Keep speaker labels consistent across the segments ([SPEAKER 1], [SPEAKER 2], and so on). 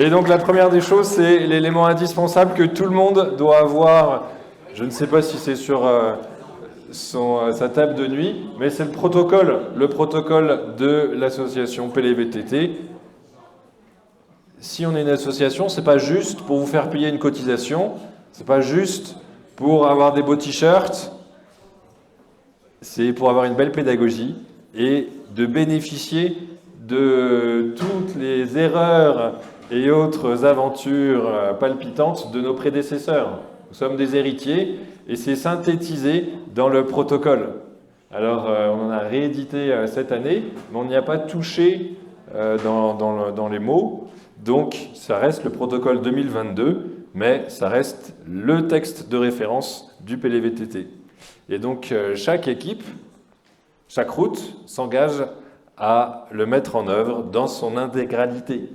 [SPEAKER 1] Et donc la première des choses, c'est l'élément indispensable que tout le monde doit avoir. Je ne sais pas si c'est sur sa table de nuit, mais c'est le protocole de l'association PLVTT. Si on est une association, c'est pas juste pour vous faire payer une cotisation, c'est pas juste pour avoir des beaux t-shirts, c'est pour avoir une belle pédagogie et de bénéficier de toutes les erreurs et autres aventures palpitantes de nos prédécesseurs. Nous sommes des héritiers et c'est synthétisé dans le protocole. Alors, on en a réédité cette année, mais on n'y a pas touché dans les mots. Donc, ça reste le protocole 2022, mais ça reste le texte de référence du PLVTT. Et donc, chaque équipe, chaque route s'engage à le mettre en œuvre dans son intégralité.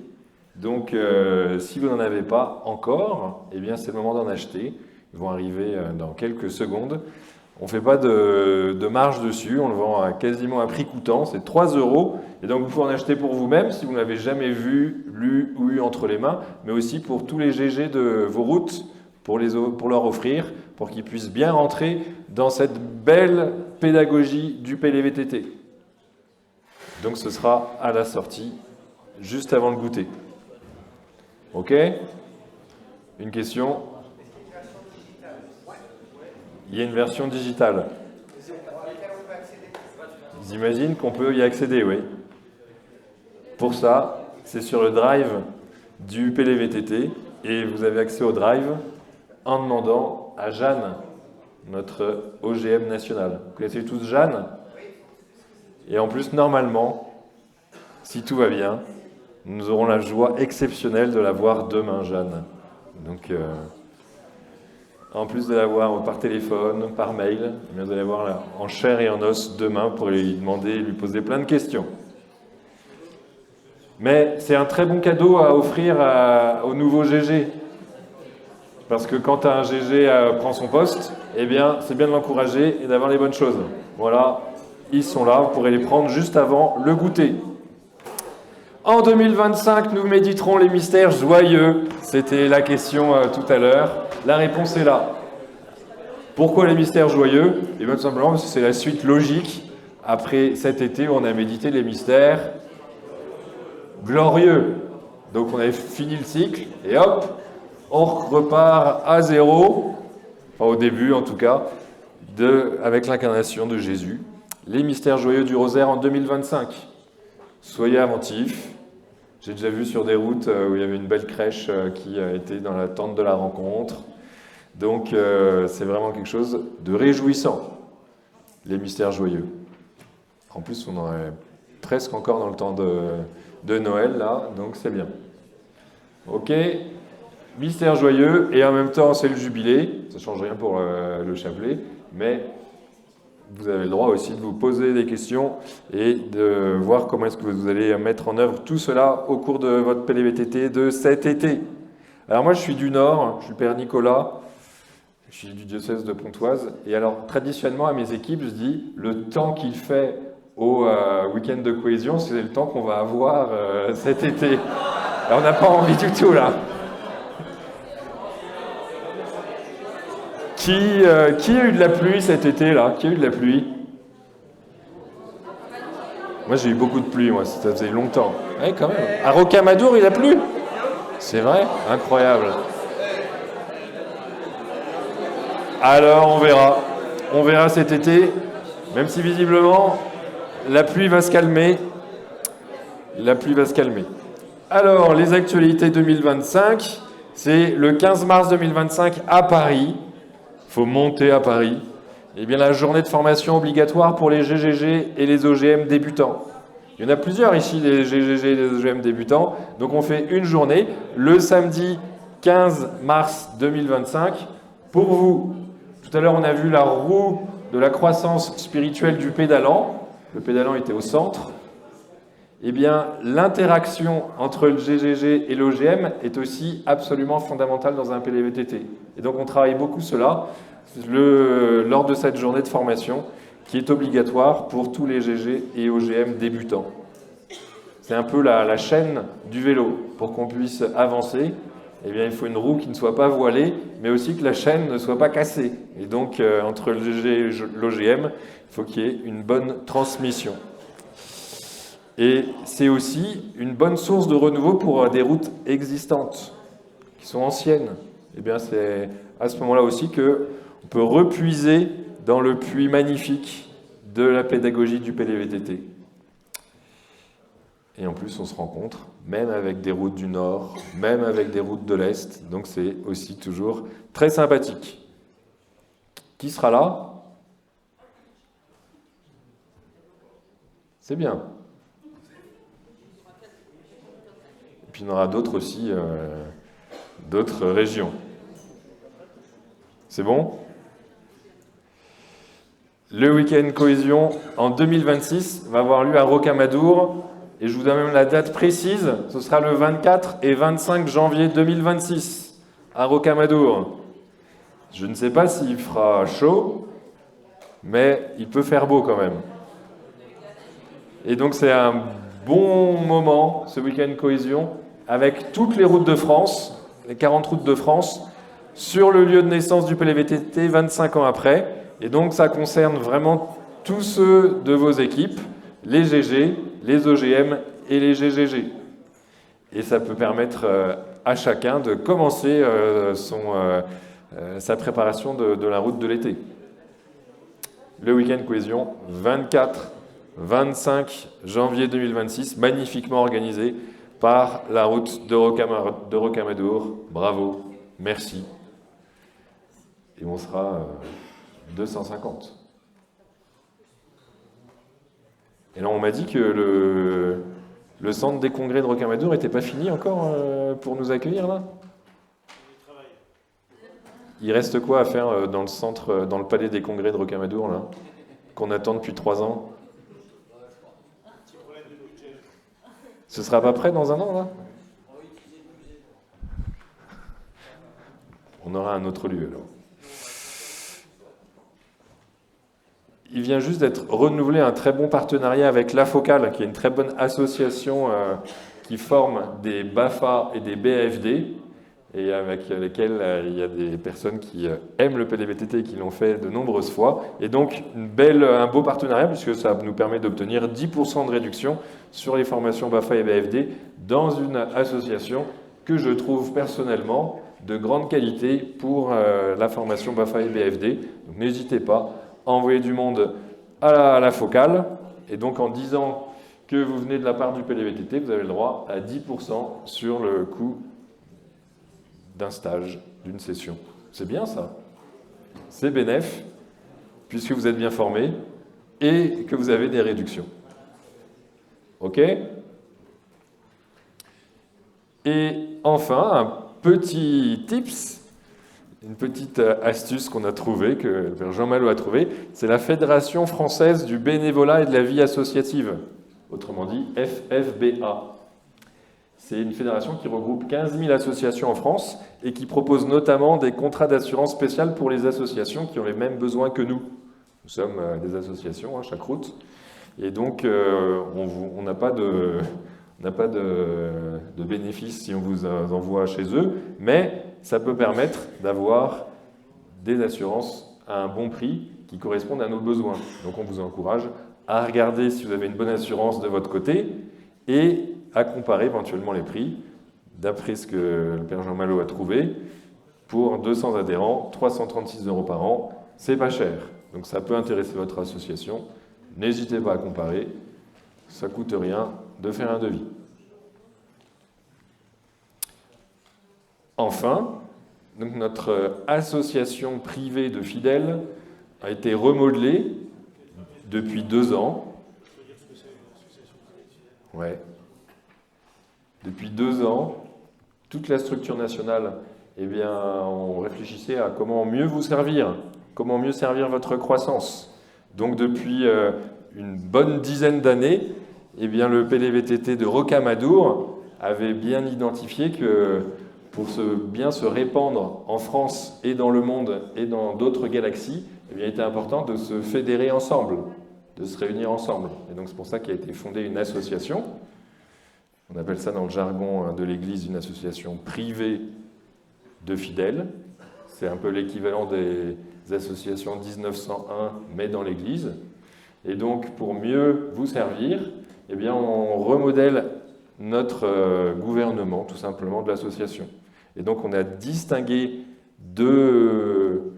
[SPEAKER 1] Donc, si vous n'en avez pas encore, eh bien, c'est le moment d'en acheter. Ils vont arriver dans quelques secondes. On ne fait pas de marge dessus, on le vend à quasiment à prix coûtant, c'est 3 €. Et donc, vous pouvez en acheter pour vous-même si vous ne l'avez jamais vu, lu ou eu entre les mains, mais aussi pour tous les GG de vos routes, pour leur offrir, pour qu'ils puissent bien rentrer dans cette belle pédagogie du PLVTT. Donc, ce sera à la sortie, juste avant le goûter. Ok? Une question? Il y a une version digitale. J'imagine qu'on peut y accéder, oui. Pour ça, c'est sur le drive du PLVTT et vous avez accès au drive en demandant à Jeanne, notre OGM national. Vous connaissez tous Jeanne? Et en plus, normalement, si tout va bien, nous aurons la joie exceptionnelle de la voir demain, Jeanne. Donc, en plus de la voir par téléphone, par mail, vous allez la voir en chair et en os demain pour lui demander, lui poser plein de questions. Mais c'est un très bon cadeau à offrir au nouveau GG. Parce que quand un GG prend son poste, eh bien, c'est bien de l'encourager et d'avoir les bonnes choses. Voilà, ils sont là, vous pourrez les prendre juste avant le goûter. En 2025, nous méditerons les mystères joyeux. C'était la question tout à l'heure. La réponse est là. Pourquoi les mystères joyeux? Et bien tout simplement parce que c'est la suite logique après cet été où on a médité les mystères glorieux. Donc on avait fini le cycle et hop, on repart à zéro, enfin au début en tout cas, avec l'incarnation de Jésus. Les mystères joyeux du rosaire en 2025. Soyez attentifs. J'ai déjà vu sur des routes où il y avait une belle crèche qui était dans l'attente de la rencontre. Donc c'est vraiment quelque chose de réjouissant, les mystères joyeux. En plus, on en est presque encore dans le temps de Noël, là, donc c'est bien. Ok, mystères joyeux, et en même temps, c'est le jubilé. Ça ne change rien pour le chapelet, mais vous avez le droit aussi de vous poser des questions et de voir comment est-ce que vous allez mettre en œuvre tout cela au cours de votre PLVTT de cet été. Alors moi, je suis du Nord, je suis Père Nicolas, je suis du diocèse de Pontoise, et alors traditionnellement à mes équipes, je dis, le temps qu'il fait au week-end de cohésion, c'est le temps qu'on va avoir cet été. Alors, on n'a pas envie du tout, là. Qui a eu de la pluie cet été, là? Qui a eu de la pluie? Moi, j'ai eu beaucoup de pluie, moi, ça faisait longtemps. Ouais, quand même. À Rocamadour, il a plu? C'est vrai? Incroyable. Alors, on verra. On verra cet été, même si visiblement, la pluie va se calmer. La pluie va se calmer. Alors, les actualités 2025, c'est le 15 mars 2025 à Paris. Il faut monter à Paris. Eh bien, la journée de formation obligatoire pour les GGG et les OGM débutants. Il y en a plusieurs ici, les GGG et les OGM débutants. Donc, on fait une journée, le samedi 15 mars 2025, pour vous. Tout à l'heure, on a vu la roue de la croissance spirituelle du pédalant. Le pédalant était au centre. Eh bien, l'interaction entre le GGG et l'OGM est aussi absolument fondamentale dans un PLVTT. Et donc, on travaille beaucoup cela lors de cette journée de formation qui est obligatoire pour tous les GG et OGM débutants. c'est un peu la chaîne du vélo. Pour qu'on puisse avancer, eh bien, il faut une roue qui ne soit pas voilée, mais aussi que la chaîne ne soit pas cassée. Et donc, entre l'OGM, il faut qu'il y ait une bonne transmission. Et c'est aussi une bonne source de renouveau pour des routes existantes, qui sont anciennes. Eh bien, c'est à ce moment-là aussi qu'on peut repuiser dans le puits magnifique de la pédagogie du PLVTT. Et en plus, on se rencontre, même avec des routes du Nord, même avec des routes de l'Est. Donc, c'est aussi toujours très sympathique. Qui sera là? C'est bien. Et puis, il y en aura d'autres aussi, d'autres régions. C'est bon? Le week-end cohésion en 2026 va avoir lieu à Rocamadour. Et je vous donne même la date précise, ce sera le 24 et 25 janvier 2026 à Rocamadour. Je ne sais pas s'il fera chaud, mais il peut faire beau quand même. Et donc c'est un bon moment, ce week-end cohésion, avec toutes les routes de France, les 40 routes de France, sur le lieu de naissance du PLVTT 25 ans après. Et donc ça concerne vraiment tous ceux de vos équipes, les GG, les OGM et les GGG. Et ça peut permettre à chacun de commencer sa préparation de la route de l'été. Le week-end cohésion, 24-25 janvier 2026, magnifiquement organisé par la route de Rocamadour. Bravo, merci. Et on sera 250. Et là, on m'a dit que le centre des congrès de Rocamadour n'était pas fini encore pour nous accueillir, là? Il reste quoi à faire dans le centre, dans le palais des congrès de Rocamadour, là, qu'on attend depuis 3 ans? Ce sera pas prêt dans un an, là? On aura un autre lieu, alors. Il vient juste d'être renouvelé un très bon partenariat avec La Focale, qui est une très bonne association qui forme des BAFA et des BAFD, et avec lesquels il y a des personnes qui aiment le PLVTT et qui l'ont fait de nombreuses fois. Et donc, un beau partenariat, puisque ça nous permet d'obtenir 10% de réduction sur les formations BAFA et BAFD dans une association que je trouve personnellement de grande qualité pour la formation BAFA et BAFD. Donc, n'hésitez pas. Envoyer du monde à la focale, et donc en disant que vous venez de la part du PLVTT, vous avez le droit à 10% sur le coût d'un stage, d'une session. C'est bien ça. C'est bénef, puisque vous êtes bien formé et que vous avez des réductions. OK? Et enfin, un petit tips. Une petite astuce qu'on a trouvée, que le père Jean Malo a trouvée, c'est la Fédération française du bénévolat et de la vie associative, autrement dit FFBA. C'est une fédération qui regroupe 15 000 associations en France et qui propose notamment des contrats d'assurance spéciale pour les associations qui ont les mêmes besoins que nous. Nous sommes des associations, chaque route, et donc on n'a pas de bénéfice si on vous envoie chez eux, mais ça peut permettre d'avoir des assurances à un bon prix qui correspondent à nos besoins. Donc on vous encourage à regarder si vous avez une bonne assurance de votre côté et à comparer éventuellement les prix, d'après ce que le père Jean Malo a trouvé. Pour 200 adhérents, 336 € par an, c'est pas cher. Donc ça peut intéresser votre association. N'hésitez pas à comparer, ça coûte rien de faire un devis. Enfin, donc notre association privée de fidèles a été remodelée depuis 2 ans. Ouais. Depuis 2 ans, toute la structure nationale, eh bien, on réfléchissait à comment mieux vous servir, comment mieux servir votre croissance. Donc depuis une bonne dizaine d'années, eh bien, le PLVTT de Rocamadour avait bien identifié que pour bien se répandre en France et dans le monde et dans d'autres galaxies, eh bien, il était important de se fédérer ensemble, de se réunir ensemble. Et donc c'est pour ça qu'a été fondée une association On appelle ça dans le jargon de l'Église une association privée de fidèles. C'est un peu l'équivalent des associations 1901, mais dans l'Église. Et donc, pour mieux vous servir, eh bien, on remodèle notre gouvernement, tout simplement, de l'association. Et donc, on a distingué deux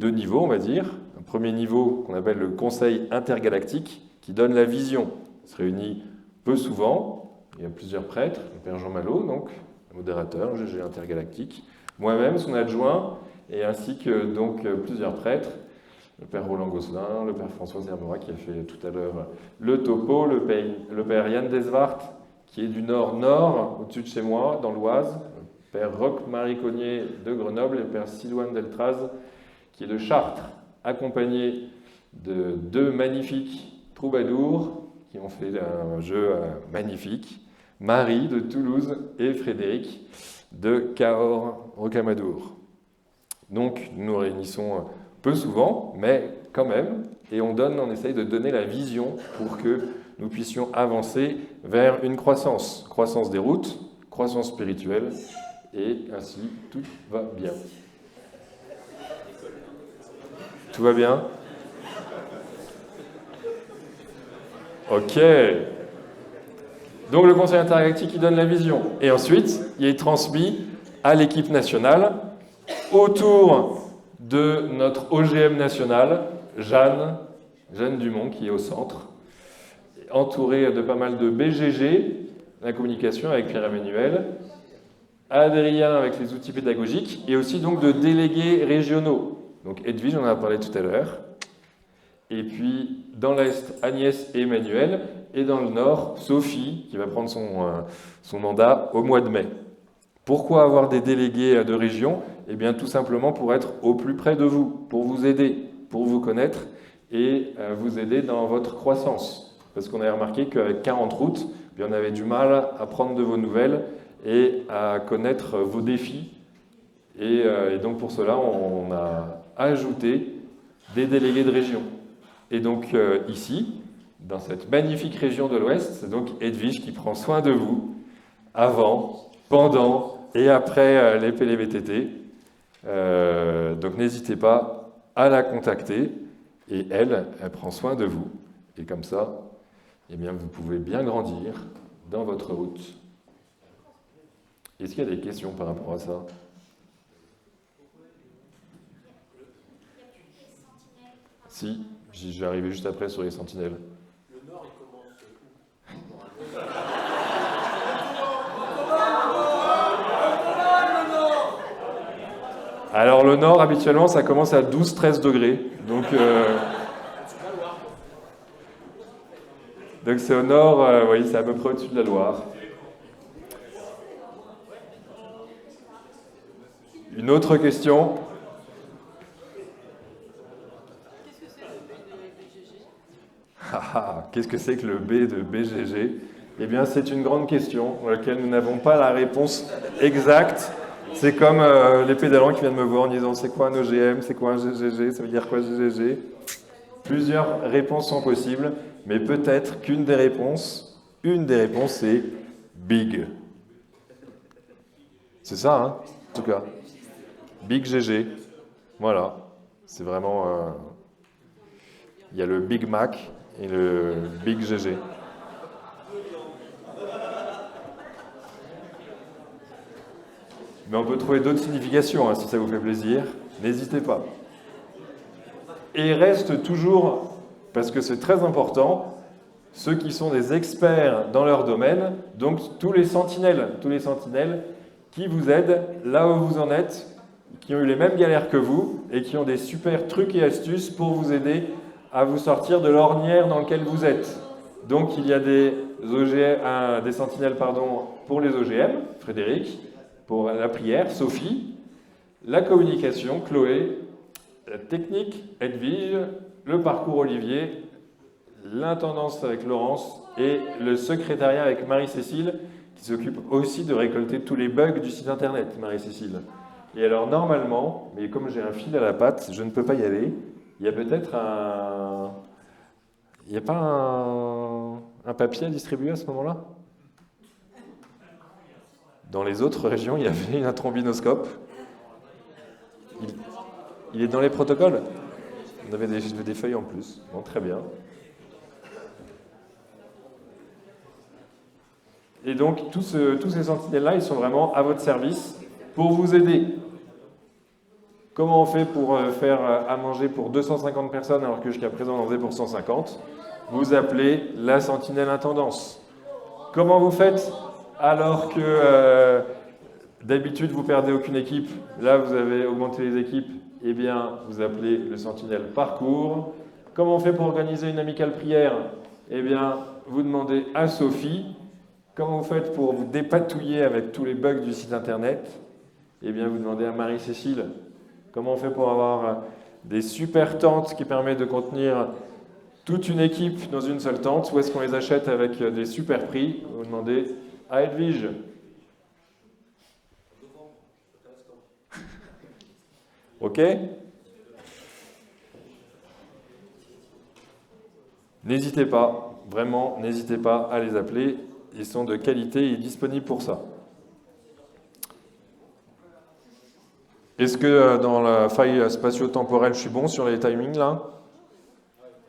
[SPEAKER 1] niveaux, on va dire. Un premier niveau qu'on appelle le Conseil intergalactique, qui donne la vision. Il se réunit peu souvent. Il y a plusieurs prêtres, le Père Jean Malot, donc, le modérateur, GG intergalactique, moi-même, son adjoint, et ainsi que donc plusieurs prêtres, le Père Roland Gosselin, le Père François Zermora, qui a fait tout à l'heure le topo, le Père Yann Desvart, qui est du nord-nord, au-dessus de chez moi, dans l'Oise, le Père Roch-Marie Cognier de Grenoble, et le Père Silouane Deltraz, qui est de Chartres, accompagné de deux magnifiques troubadours qui ont fait un jeu magnifique, Marie de Toulouse et Frédéric de Cahors-Rocamadour. Donc nous nous réunissons peu souvent, mais quand même, et on essaye de donner la vision pour que nous puissions avancer vers une croissance des routes, croissance spirituelle, et ainsi tout va bien. Tout va bien? Ok. Donc le Conseil intergalactique, il donne la vision. Et ensuite, il est transmis à l'équipe nationale autour de notre OGM national, Jeanne Dumont, qui est au centre, entourée de pas mal de BGG, la communication avec Pierre-Emmanuel, Adrien avec les outils pédagogiques, et aussi donc de délégués régionaux. Donc Edwige, on en a parlé tout à l'heure. Et puis dans l'Est, Agnès et Emmanuel, et dans le Nord, Sophie, qui va prendre son mandat au mois de mai. Pourquoi avoir des délégués de région? Eh bien tout simplement pour être au plus près de vous, pour vous aider, pour vous connaître et vous aider dans votre croissance. Parce qu'on avait remarqué qu'avec 40 routes, eh bien, on avait du mal à prendre de vos nouvelles et à connaître vos défis. Et donc pour cela, on a ajouté des délégués de région. Et donc ici, dans cette magnifique région de l'Ouest, c'est donc Edwige qui prend soin de vous avant, pendant et après les PLVTT. Donc n'hésitez pas à la contacter et elle prend soin de vous. Et comme ça, eh bien, vous pouvez bien grandir dans votre route. Est-ce qu'il y a des questions par rapport à ça? Si, j'y vais arriver juste après sur les sentinelles. Le nord, il commence où? Alors le nord, habituellement, ça commence à 12-13 degrés. Donc c'est au nord, oui, c'est à peu près au-dessus de la Loire. Une autre question? Qu'est-ce que c'est que le B de BGG? Eh bien, c'est une grande question à laquelle nous n'avons pas la réponse exacte. C'est comme les pédalants qui viennent me voir en disant c'est quoi un OGM, c'est quoi un GGG, ça veut dire quoi GGG? Plusieurs réponses sont possibles, mais peut-être qu'une des réponses est big. C'est ça, hein, en tout cas. Big GG. Voilà. C'est vraiment... il y a le Big Mac et le Big GG. Mais on peut trouver d'autres significations, hein, si ça vous fait plaisir. N'hésitez pas. Et reste toujours, parce que c'est très important, ceux qui sont des experts dans leur domaine, donc tous les sentinelles qui vous aident là où vous en êtes, qui ont eu les mêmes galères que vous et qui ont des super trucs et astuces pour vous aider à vous sortir de l'ornière dans laquelle vous êtes. Donc il y a des sentinelles pour les OGM, Frédéric, pour la prière, Sophie, la communication, Chloé, la technique, Edwige, le parcours, Olivier, l'intendance avec Laurence et le secrétariat avec Marie-Cécile, qui s'occupe aussi de récolter tous les bugs du site internet, Marie-Cécile. Et alors normalement, mais comme j'ai un fil à la patte, je ne peux pas y aller, il y a peut-être un... Il n'y a pas un papier à distribuer à ce moment-là? Dans les autres régions, il y avait un trombinoscope. Il est dans les protocoles? On avait des feuilles en plus. Bon, très bien. Et donc, tous ces sentinelles-là, ils sont vraiment à votre service pour vous aider. Comment on fait pour faire à manger pour 250 personnes alors que jusqu'à présent on en faisait pour 150? Vous appelez la sentinelle intendance. Comment vous faites alors que d'habitude vous perdez aucune équipe? Là vous avez augmenté les équipes. Eh bien vous appelez le sentinelle parcours. Comment on fait pour organiser une amicale prière? Eh bien vous demandez à Sophie. Comment vous faites pour vous dépatouiller avec tous les bugs du site internet? Eh bien vous demandez à Marie-Cécile. Comment on fait pour avoir des super tentes qui permettent de contenir toute une équipe dans une seule tente? Où est-ce qu'on les achète avec des super prix? Vous demandez à Edwige. Ok? N'hésitez pas, vraiment, n'hésitez pas à les appeler. Ils sont de qualité et disponibles pour ça. Est-ce que dans la faille spatio-temporelle, je suis bon sur les timings là?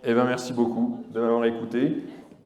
[SPEAKER 1] Eh bien, merci beaucoup de m'avoir écouté.